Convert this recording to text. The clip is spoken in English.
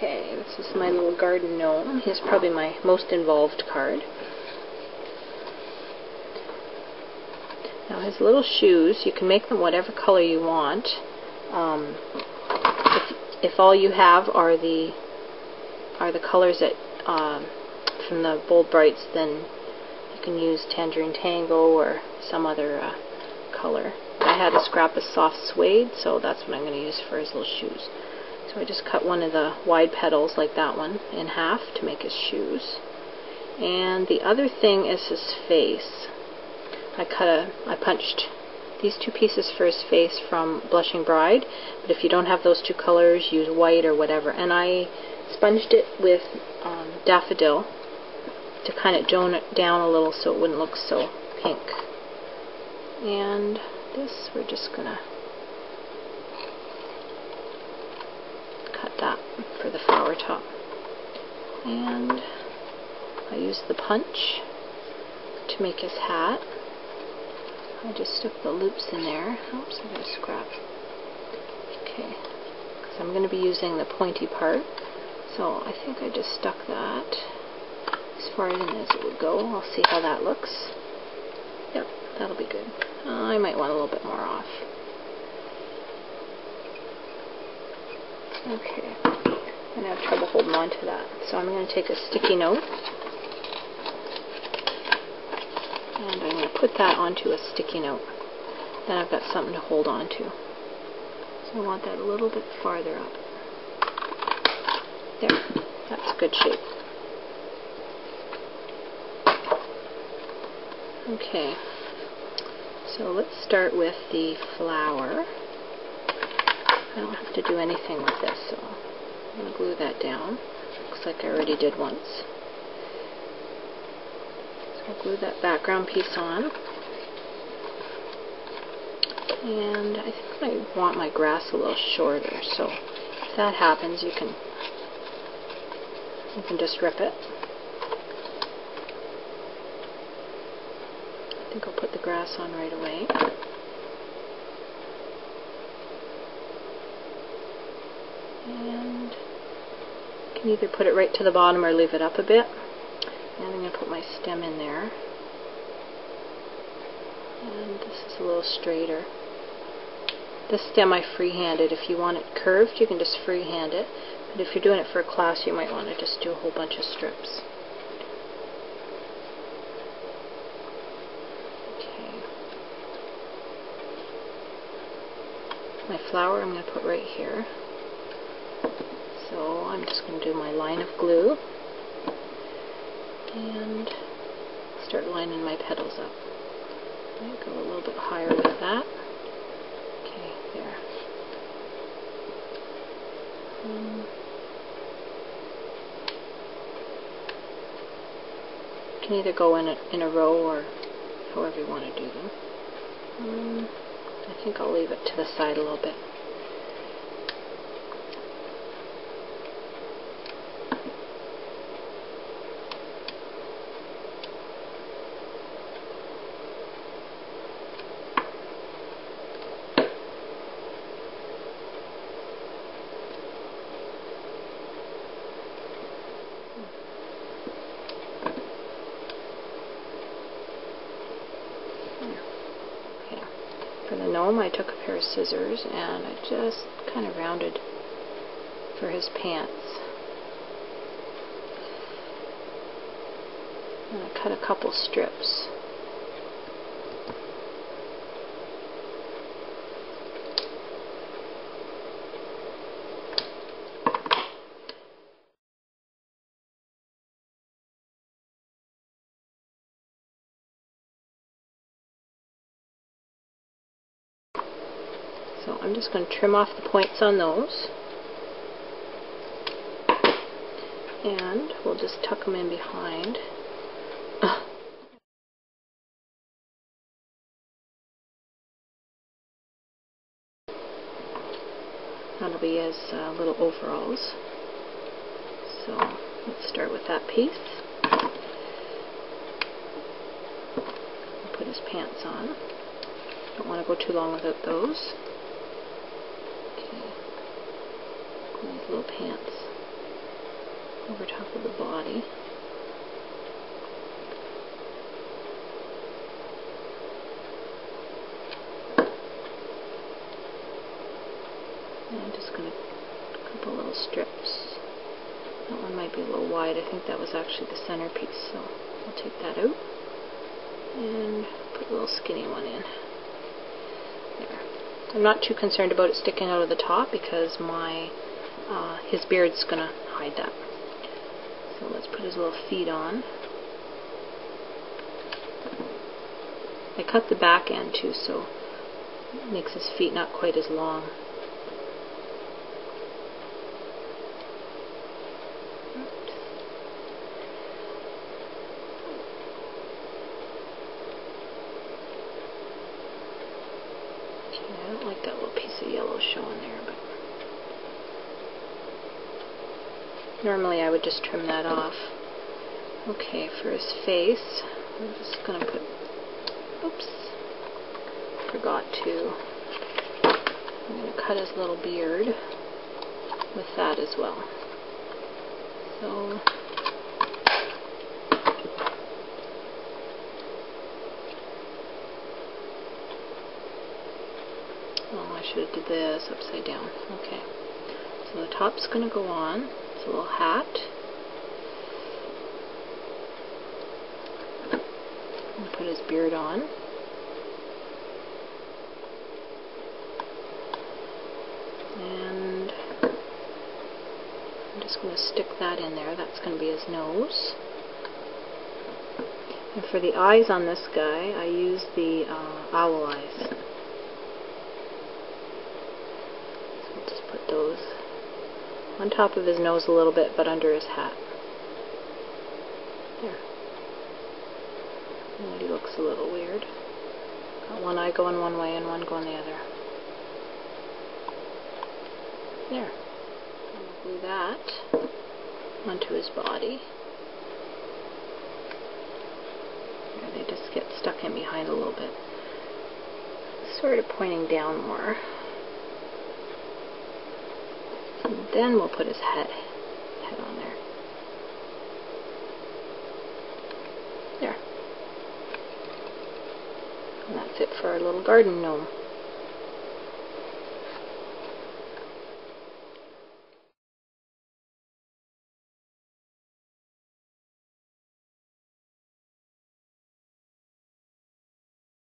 Okay, this is my little garden gnome. He's probably my most involved card. Now his little shoes, you can make them whatever color you want. If all you have are the colors that from the Bold Brights, then you can use Tangerine Tango or some other color. I had a scrap of soft suede, so that's what I'm going to use for his little shoes. So I just cut one of the wide petals, like that one, in half to make his shoes. And the other thing is his face. I punched these two pieces for his face from Blushing Bride, but if you don't have those two colors, use white or whatever. And I sponged it with Daffodil to kind of tone it down a little so it wouldn't look so pink. And this, we're just gonna cut that for the flower top. And I used the punch to make his hat. I just stuck the loops in there. Oops, I got a scrap. Okay, because I'm going to be using the pointy part. So I think I just stuck that as far in as it would go. I'll see how that looks. Yep, that'll be good. I might want a little bit more off. Okay, I'm going to have trouble holding on to that. So I'm going to take a sticky note. And I'm going to put that onto a sticky note. Then I've got something to hold on to. So I want that a little bit farther up. There, that's good shape. Okay, so let's start with the flower. I don't have to do anything with this, so I'm going to glue that down. Looks like I already did once. I'll glue that background piece on. And I think I want my grass a little shorter, so if that happens, you can just rip it. I think I'll put the grass on right away. And you can either put it right to the bottom or leave it up a bit. And I'm going to put my stem in there. And this is a little straighter. This stem I freehanded. If you want it curved, you can just freehand it. But if you're doing it for a class, you might want to just do a whole bunch of strips. Okay. My flower I'm going to put right here. So I'm just going to do my line of glue. And start lining my petals up. I go a little bit higher with that. Okay, there. You can either go in a row or however you want to do them. I think I'll leave it to the side a little bit. For the gnome, I took a pair of scissors and I just kind of rounded for his pants. And I cut a couple strips. So I'm just going to trim off the points on those, and we'll just tuck them in behind. That'll be as little overalls. So let's start with that piece. I'll put his pants on. Don't want to go too long without those. Okay. These little pants. over top of the body. And I'm just going to couple little strips. That one might be a little wide. I think that was actually the centerpiece, so I'll take that out and put a little skinny one in. There. I'm not too concerned about it sticking out of the top because his beard's going to hide that. So let's put his little feet on. I cut the back end too, so it makes his feet not quite as long. I don't like that little piece of yellow showing there, but normally I would just trim that off. Okay, for his face, I'm just going to put, oops, forgot to, I'm going to cut his little beard with that as well. So, oh, I should have did this upside down. Okay, so the top's going to go on. It's a little hat. And put his beard on. And I'm just going to stick that in there. That's going to be his nose. And for the eyes on this guy, I use the owl eyes. Those on top of his nose a little bit, but under his hat. There. And he looks a little weird. Got one eye going one way and one going the other. There. And we'll glue that onto his body. There, they just get stuck in behind a little bit. Sort of pointing down more. And then we'll put his head on there. There. And that's it for our little garden gnome.